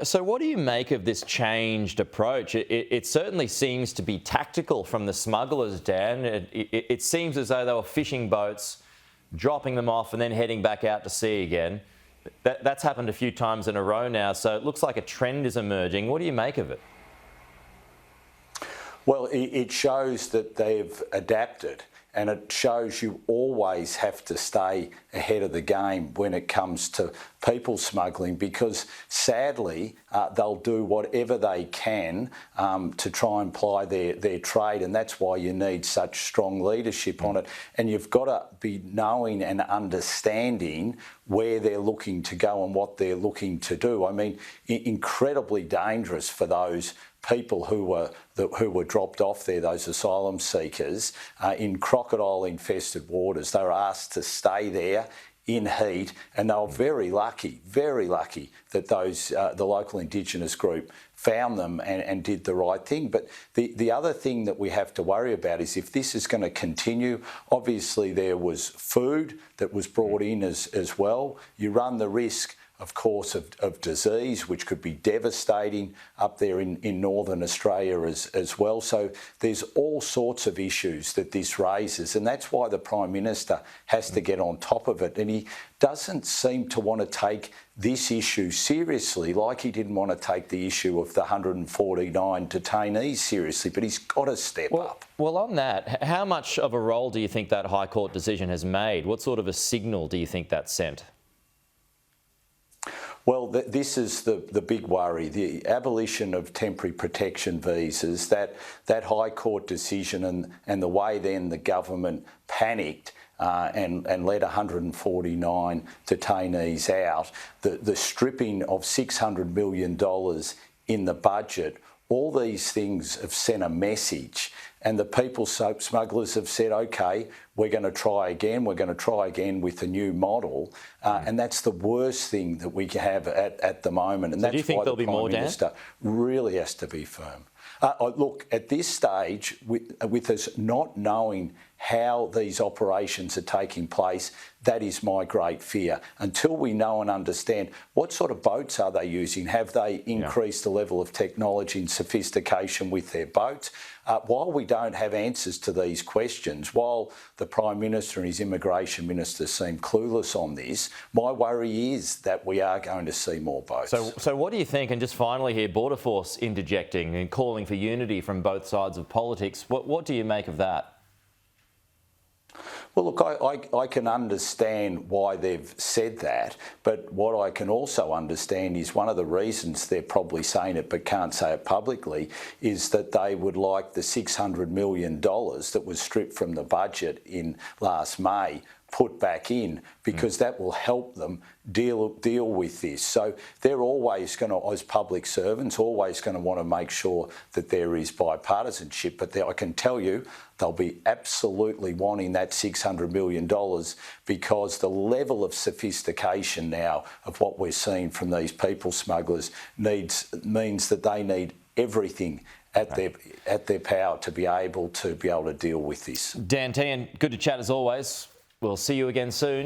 So what do you make of this changed approach? It certainly seems to be tactical from the smugglers, Dan. It seems as though they were fishing boats, dropping them off and then heading back out to sea again. That's happened a few times in a row now, so it looks like a trend is emerging. What do you make of it? Well, it shows that they've adapted, and it shows you always have to stay ahead of the game when it comes to people smuggling, because sadly they'll do whatever they can to try and ply their trade, and that's why you need such strong leadership on it. And you've got to be knowing and understanding where they're looking to go and what they're looking to do. I mean, incredibly dangerous for those people who were dropped off there, those asylum seekers, in crocodile-infested waters. They were asked to stay there in heat, and they were very lucky that the local Indigenous group found them and did the right thing. But the other thing that we have to worry about is if this is going to continue. Obviously there was food that was brought in as well. You run the risk, of course, of disease, which could be devastating up there in northern Australia as well. So there's all sorts of issues that this raises, and that's why the Prime Minister has to get on top of it. And he doesn't seem to want to take this issue seriously, like he didn't want to take the issue of the 149 detainees seriously, but he's got to step up. Well, on that, how much of a role do you think that High Court decision has made? What sort of a signal do you think that sent? Well, this is the big worry, the abolition of temporary protection visas, that High Court decision and the way then the government panicked and let 149 detainees out, the stripping of $600 million in the budget. All these things have sent a message, and the people smugglers have said, OK, we're going to try again. We're going to try again with a new model. And that's the worst thing that we have at the moment. And so that's do you think why there'll the be more, Prime Minister really has to be firm. Look, at this stage, with us not knowing how these operations are taking place, that is my great fear. Until we know and understand what sort of boats are they using, have they increased the level of technology and sophistication with their boats? While we don't have answers to these questions, while the Prime Minister and his Immigration Minister seem clueless on this, my worry is that we are going to see more boats. So what do you think, and just finally here, Border Force interjecting and calling for unity from both sides of politics, what do you make of that? Well, look, I can understand why they've said that, but what I can also understand is one of the reasons they're probably saying it but can't say it publicly is that they would like the $600 million that was stripped from the budget in last May put back in, because that will help them deal with this. So they're always going to, as public servants, always going to want to make sure that there is bipartisanship. But I can tell you they'll be absolutely wanting that $600 million, because the level of sophistication now of what we're seeing from these people smugglers means that they need everything at their power to be able to deal with this. Dan Tehan, good to chat as always. We'll see you again soon.